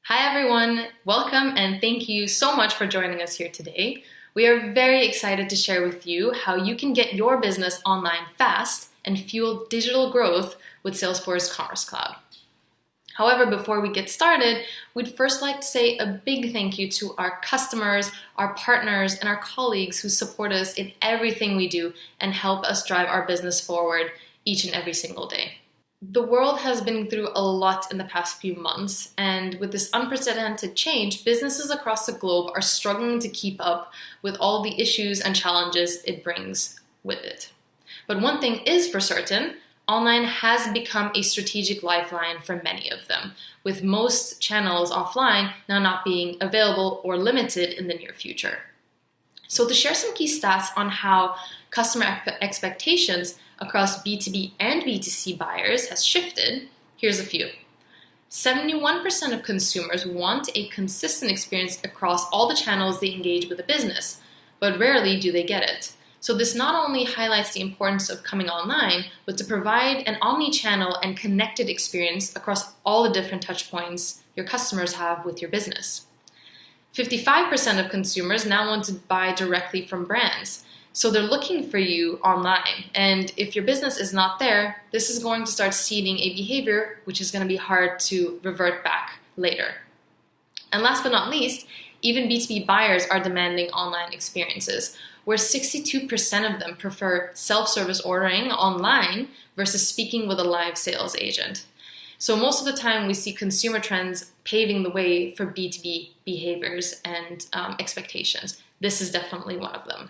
Hi everyone, welcome and thank you so much for joining us here today. We are very excited to share with you how you can get your business online fast and fuel digital growth with Salesforce Commerce Cloud. However, before we get started, we'd first like to say a big thank you to our customers, our partners, and our colleagues who support us in everything we do and help us drive our business forward each and every single day. The world has been through a lot in the past few months, and with this unprecedented change, businesses across the globe are struggling to keep up with all the issues and challenges it brings with it. But one thing is for certain, online has become a strategic lifeline for many of them, with most channels offline now not being available or limited in the near future. So to share some key stats on how customer expectations across B2B and B2C buyers has shifted, here's a few. 71% of consumers want a consistent experience across all the channels they engage with a business, but rarely do they get it. So this not only highlights the importance of coming online, but to provide an omni-channel and connected experience across all the different touch points your customers have with your business. 55% of consumers now want to buy directly from brands. So they're looking for you online. And if your business is not there, this is going to start seeding a behavior which is going to be hard to revert back later. And last but not least, even B2B buyers are demanding online experiences, where 62% of them prefer self-service ordering online versus speaking with a live sales agent. So most of the time we see consumer trends paving the way for B2B behaviors and expectations. This is definitely one of them.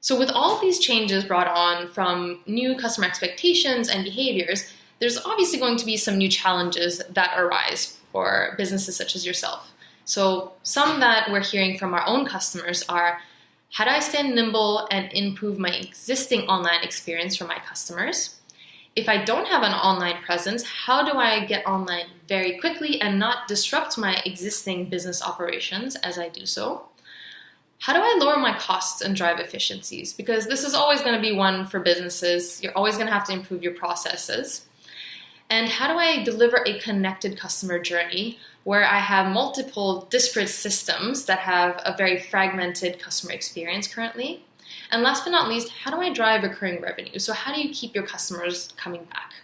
So with all of these changes brought on from new customer expectations and behaviors, there's obviously going to be some new challenges that arise for businesses such as yourself. So some that we're hearing from our own customers are, how do I stay nimble and improve my existing online experience for my customers? If I don't have an online presence, how do I get online very quickly and not disrupt my existing business operations as I do so? How do I lower my costs and drive efficiencies? Because this is always going to be one for businesses. You're always going to have to improve your processes. And how do I deliver a connected customer journey where I have multiple disparate systems that have a very fragmented customer experience currently? And last but not least, how do I drive recurring revenue? So how do you keep your customers coming back?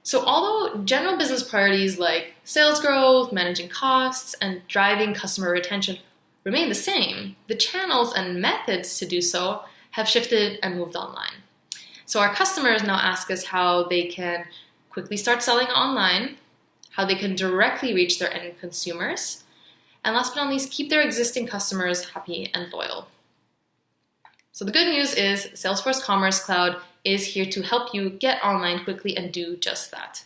So although general business priorities like sales growth, managing costs, and driving customer retention remain the same, the channels and methods to do so have shifted and moved online. So our customers now ask us how they can quickly start selling online, how they can directly reach their end consumers, and last but not least, keep their existing customers happy and loyal. So the good news is Salesforce Commerce Cloud is here to help you get online quickly and do just that.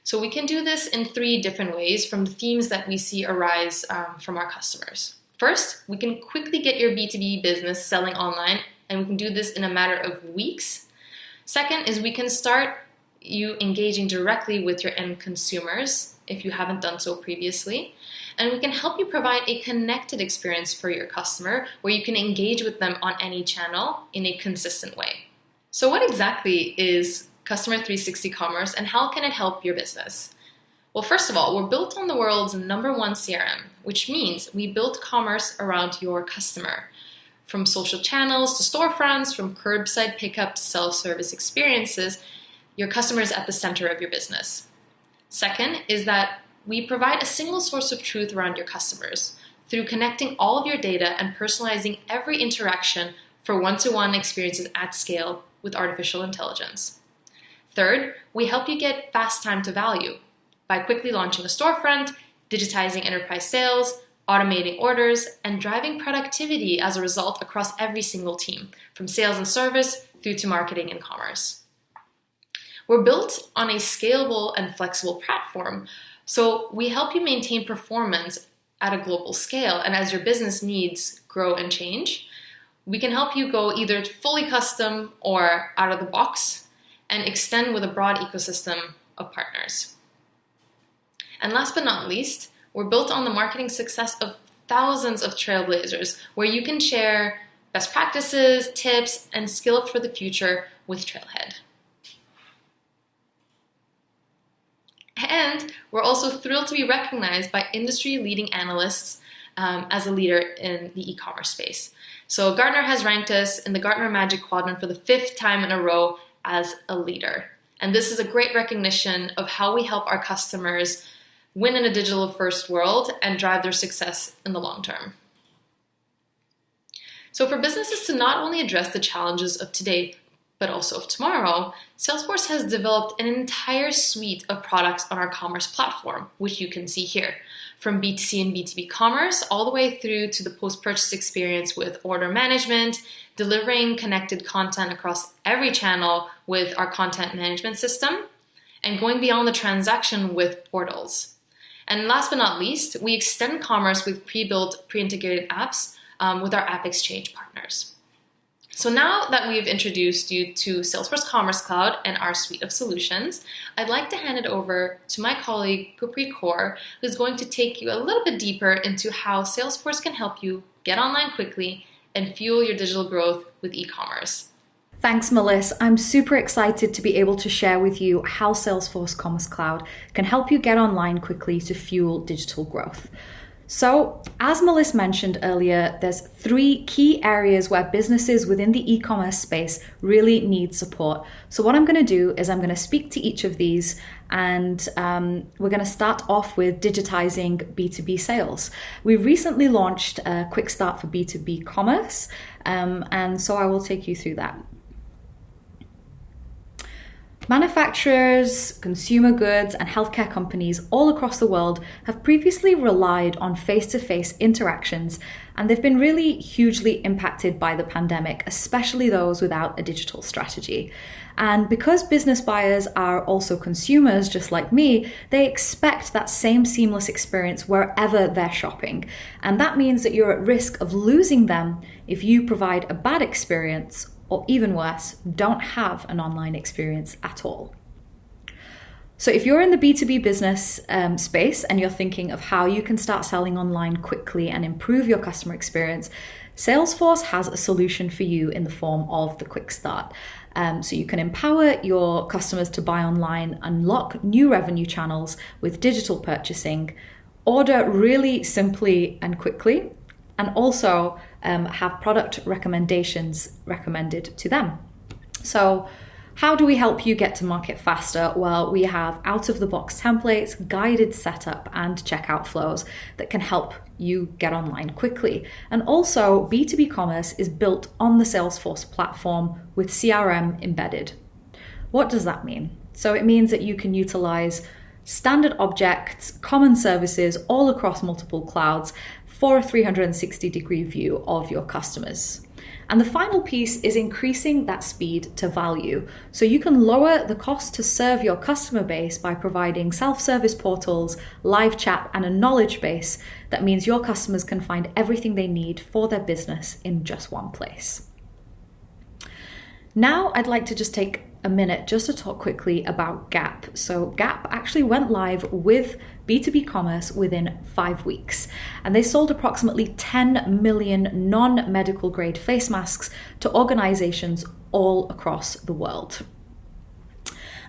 So we can do this in 3 different ways from the themes that we see arise from our customers. First, we can quickly get your B2B business selling online, and we can do this in a matter of weeks. Second is we can start you engaging directly with your end consumers if you haven't done so previously. And we can help you provide a connected experience for your customer where you can engage with them on any channel in a consistent way. So what exactly is Customer 360 Commerce and how can it help your business? Well, first of all, we're built on the world's #1 CRM, which means we built commerce around your customer. From social channels to storefronts, from curbside pickup to self-service experiences, your customer is at the center of your business. Second is that we provide a single source of truth around your customers through connecting all of your data and personalizing every interaction for one-to-one experiences at scale with artificial intelligence. Third, we help you get fast time to value by quickly launching a storefront, digitizing enterprise sales, automating orders, and driving productivity as a result across every single team, from sales and service through to marketing and commerce. We're built on a scalable and flexible platform, so we help you maintain performance at a global scale, and as your business needs grow and change, we can help you go either fully custom or out of the box and extend with a broad ecosystem of partners. And last but not least, we're built on the marketing success of thousands of trailblazers where you can share best practices, tips, and skills for the future with Trailhead. And we're also thrilled to be recognized by industry-leading analysts as a leader in the e-commerce space. So Gartner has ranked us in the Gartner Magic Quadrant for the 5th time in a row as a leader. And this is a great recognition of how we help our customers win in a digital-first world and drive their success in the long term. So for businesses to not only address the challenges of today, but also of tomorrow, Salesforce has developed an entire suite of products on our commerce platform, which you can see here. From B2C and B2B commerce, all the way through to the post-purchase experience with order management, delivering connected content across every channel with our content management system, and going beyond the transaction with portals. And last but not least, we extend commerce with pre-built, pre-integrated apps with our app exchange partners. So now that we've introduced you to Salesforce Commerce Cloud and our suite of solutions, I'd like to hand it over to my colleague Gurpreet Kaur, who's going to take you a little bit deeper into how Salesforce can help you get online quickly and fuel your digital growth with e-commerce. Thanks, Melissa. I'm super excited to be able to share with you how Salesforce Commerce Cloud can help you get online quickly to fuel digital growth. So, as Melissa mentioned earlier, there's 3 key areas where businesses within the e-commerce space really need support. So what I'm going to do is I'm going to speak to each of these, and we're going to start off with digitizing B2B sales. We recently launched a quick start for B2B commerce, and so I will take you through that. Manufacturers, consumer goods, and healthcare companies all across the world have previously relied on face-to-face interactions, and they've been really hugely impacted by the pandemic, especially those without a digital strategy. And because business buyers are also consumers, just like me, they expect that same seamless experience wherever they're shopping. And that means that you're at risk of losing them if you provide a bad experience, or even worse, don't have an online experience at all. So if you're in the B2B business space and you're thinking of how you can start selling online quickly and improve your customer experience, Salesforce has a solution for you in the form of the Quick Start. So you can empower your customers to buy online, unlock new revenue channels with digital purchasing, order really simply and quickly, and also have product recommendations recommended to them. So how do we help you get to market faster? Well, we have out-of-the-box templates, guided setup, and checkout flows that can help you get online quickly. And also, B2B commerce is built on the Salesforce platform with CRM embedded. What does that mean? So it means that you can utilize standard objects, common services all across multiple clouds for a 360-degree view of your customers. And the final piece is increasing that speed to value. So you can lower the cost to serve your customer base by providing self-service portals, live chat, and a knowledge base that means your customers can find everything they need for their business in just one place. Now I'd like to just take a minute just to talk quickly about Gap. So Gap actually went live with B2B commerce within 5 weeks, and they sold approximately 10 million non-medical grade face masks to organizations all across the world.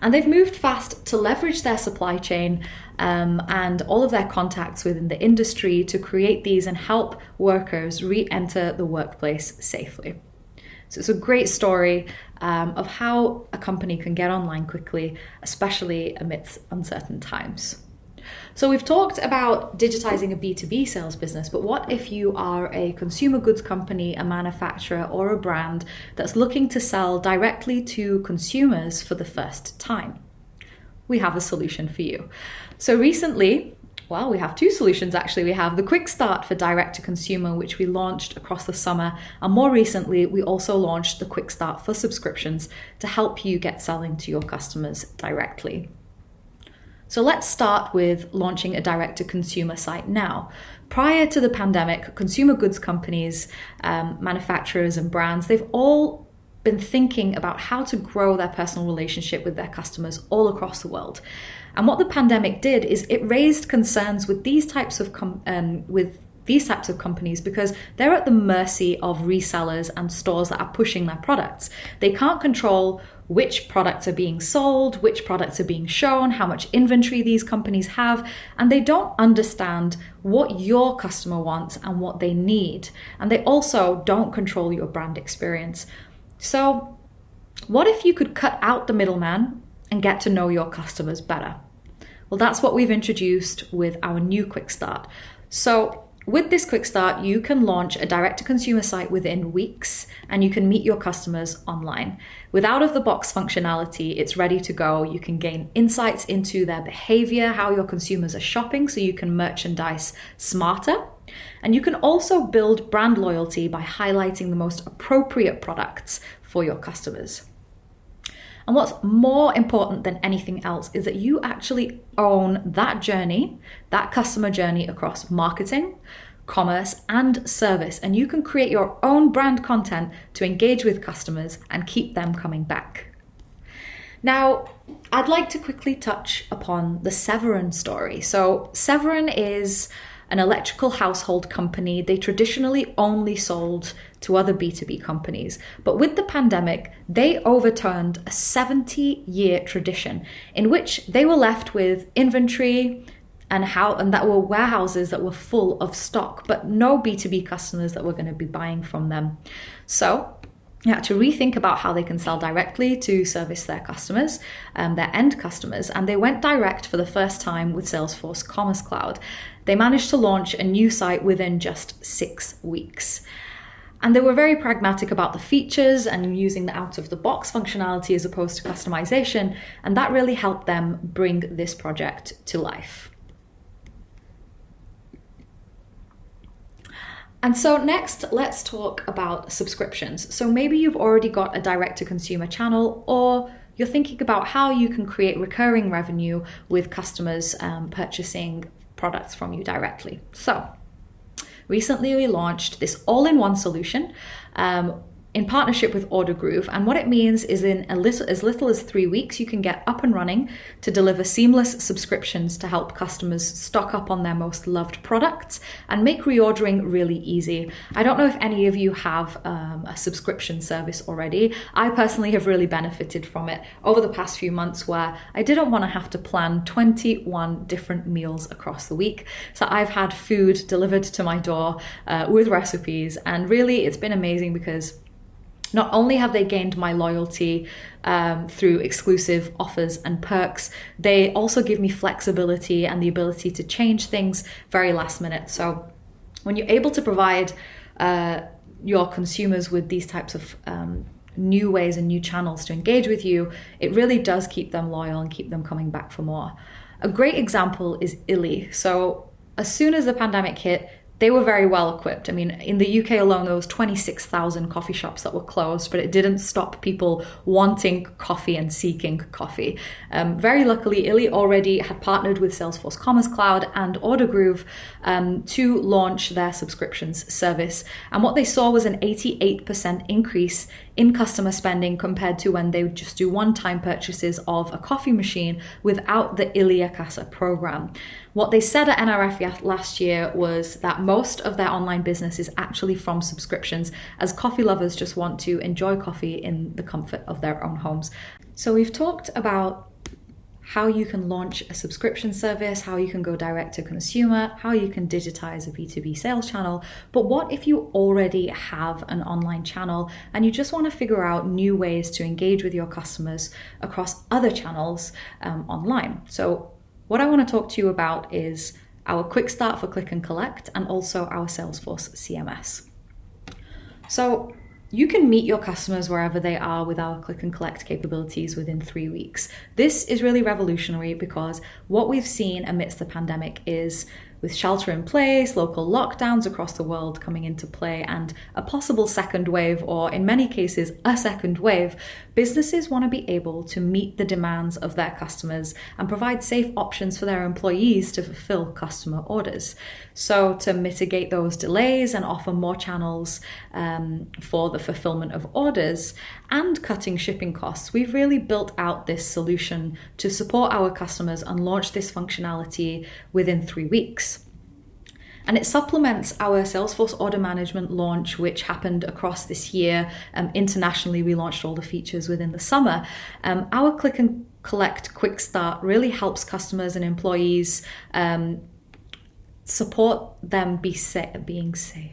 And they've moved fast to leverage their supply chain and all of their contacts within the industry to create these and help workers re-enter the workplace safely. So it's a great story of how a company can get online quickly, especially amidst uncertain times. So we've talked about digitizing a B2B sales business, but what if you are a consumer goods company, a manufacturer, or a brand that's looking to sell directly to consumers for the first time? We have a solution for you. So recently, well, we have 2 solutions actually. We have the Quick Start for direct to consumer, which we launched across the summer. And more recently, we also launched the Quick Start for subscriptions to help you get selling to your customers directly. So let's start with launching a direct to consumer site now. Prior to the pandemic, consumer goods companies, manufacturers and brands, they've all been thinking about how to grow their personal relationship with their customers all across the world. And what the pandemic did is it raised concerns with these types of these types of companies because they're at the mercy of resellers and stores that are pushing their products. They can't control which products are being sold, which products are being shown, how much inventory these companies have, and they don't understand what your customer wants and what they need. And they also don't control your brand experience. So what if you could cut out the middleman and get to know your customers better? Well, that's what we've introduced with our new Quick Start. So with this Quick Start, you can launch a direct-to-consumer site within weeks, and you can meet your customers online. With out-of-the-box functionality, it's ready to go. You can gain insights into their behavior, how your consumers are shopping, so you can merchandise smarter. And you can also build brand loyalty by highlighting the most appropriate products for your customers. And what's more important than anything else is that you actually own that journey, that customer journey across marketing, commerce, and service. And you can create your own brand content to engage with customers and keep them coming back. Now, I'd like to quickly touch upon the Severin story. So Severin is an electrical household company. They traditionally only sold to other B2B companies. But with the pandemic, they overturned a 70-year tradition in which they were left with inventory and that were warehouses that were full of stock, but no B2B customers that were going to be buying from them. So they had to rethink about how they can sell directly to service their customers, their end customers, and they went direct for the first time with Salesforce Commerce Cloud. They managed to launch a new site within just 6 weeks. And they were very pragmatic about the features and using the out-of-the-box functionality as opposed to customization, and that really helped them bring this project to life. And so next, let's talk about subscriptions. So maybe you've already got a direct-to-consumer channel, or you're thinking about how you can create recurring revenue with customers purchasing products from you directly. So recently we launched this all-in-one solution in partnership with Order Groove. And what it means is in as little as 3 weeks, you can get up and running to deliver seamless subscriptions to help customers stock up on their most loved products and make reordering really easy. I don't know if any of you have a subscription service already. I personally have really benefited from it over the past few months where I didn't want to have to plan 21 different meals across the week. So I've had food delivered to my door with recipes, and really it's been amazing because not only have they gained my loyalty through exclusive offers and perks, they also give me flexibility and the ability to change things very last minute. So when you're able to provide your consumers with these types of new ways and new channels to engage with you, it really does keep them loyal and keep them coming back for more. A great example is Illy. So as soon as the pandemic hit, they were very well equipped. I mean, in the UK alone, there was 26,000 coffee shops that were closed, but it didn't stop people wanting coffee and seeking coffee. Very luckily, Illy already had partnered with Salesforce Commerce Cloud and Order Groove to launch their subscriptions service. And what they saw was an 88% increase in customer spending compared to when they would just do one-time purchases of a coffee machine without the Illy Casa program. What they said at NRF last year was that most of their online business is actually from subscriptions, as coffee lovers just want to enjoy coffee in the comfort of their own homes. So we've talked about how you can launch a subscription service, how you can go direct to consumer, how you can digitize a B2B sales channel. But what if you already have an online channel and you just want to figure out new ways to engage with your customers across other channels online? So what I want to talk to you about is our quick start for click and collect and also our Salesforce CMS. So you can meet your customers wherever they are with our click and collect capabilities within 3 weeks. This is really revolutionary because what we've seen amidst the pandemic is with shelter in place, local lockdowns across the world coming into play, and a possible second wave, or in many cases, a second wave, businesses want to be able to meet the demands of their customers and provide safe options for their employees to fulfill customer orders. So to mitigate those delays and offer more channels for the fulfillment of orders and cutting shipping costs, we've really built out this solution to support our customers and launch this functionality within 3 weeks. And it supplements our Salesforce Order Management launch, which happened across this year. Internationally, we launched all the features within the summer. Our click and collect quick start really helps customers and employees support them being safe.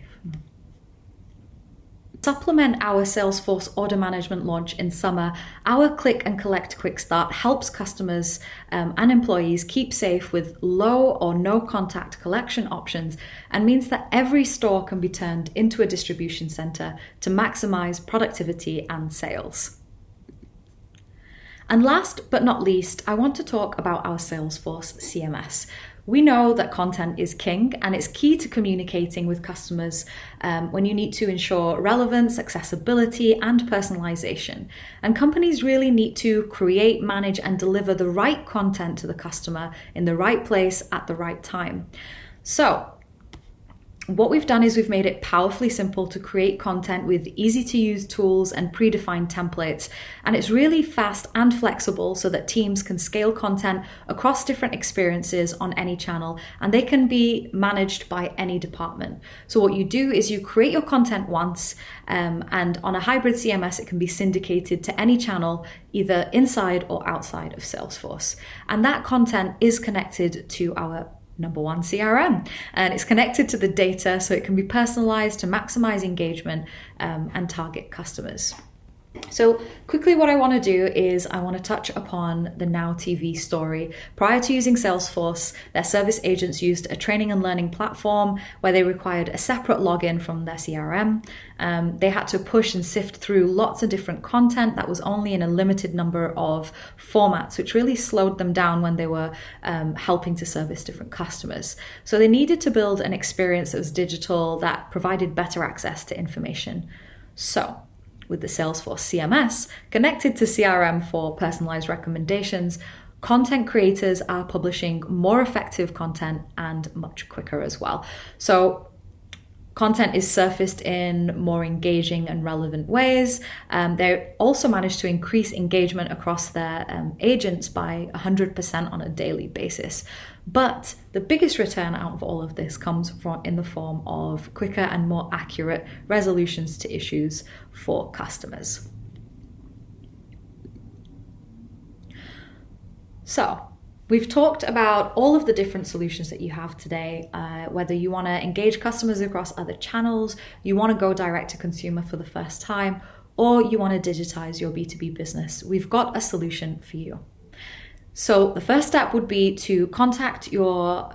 Supplement our Salesforce Order Management launch in summer, our Click and Collect Quick Start helps customers and employees keep safe with low or no contact collection options, and means that every store can be turned into a distribution center to maximize productivity and sales. And last but not least, I want to talk about our Salesforce CMS. We know that content is king, and it's key to communicating with customers when you need to ensure relevance, accessibility, and personalization. And companies really need to create, manage, and deliver the right content to the customer in the right place at the right time. So, what we've done is we've made it powerfully simple to create content with easy to use tools and predefined templates. And it's really fast and flexible so that teams can scale content across different experiences on any channel, and they can be managed by any department. So what you do is you create your content once, and on a hybrid CMS, it can be syndicated to any channel, either inside or outside of Salesforce. And that content is connected to our number one CRM, and it's connected to the data so it can be personalized to maximize engagement and target customers. So quickly, what I want to do is I want to touch upon the Now TV story. Prior to using Salesforce, their service agents used a training and learning platform where they required a separate login from their CRM. They had to push and sift through lots of different content that was only in a limited number of formats, which really slowed them down when they were helping to service different customers. So they needed to build an experience that was digital, that provided better access to information. So with the Salesforce CMS connected to CRM for personalized recommendations, content creators are publishing more effective content and much quicker as well. So content is surfaced in more engaging and relevant ways. They also managed to increase engagement across their agents by 100% on a daily basis. But the biggest return out of all of this comes in the form of quicker and more accurate resolutions to issues for customers. So, we've talked about all of the different solutions that you have today, whether you want to engage customers across other channels, you want to go direct to consumer for the first time, or you want to digitize your B2B business. We've got a solution for you. So the first step would be to contact your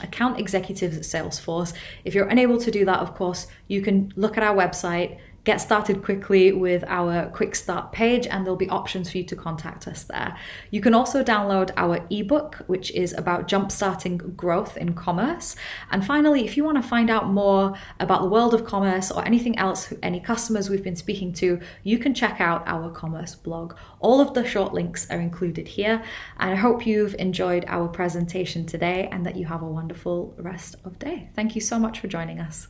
account executives at Salesforce. If you're unable to do that, of course, you can look at our website, get started quickly with our quick start page, and there'll be options for you to contact us there. You can also download our ebook, which is about jumpstarting growth in commerce. And finally, if you want to find out more about the world of commerce or anything else, any customers we've been speaking to, you can check out our commerce blog. All of the short links are included here. And I hope you've enjoyed our presentation today and that you have a wonderful rest of day. Thank you so much for joining us.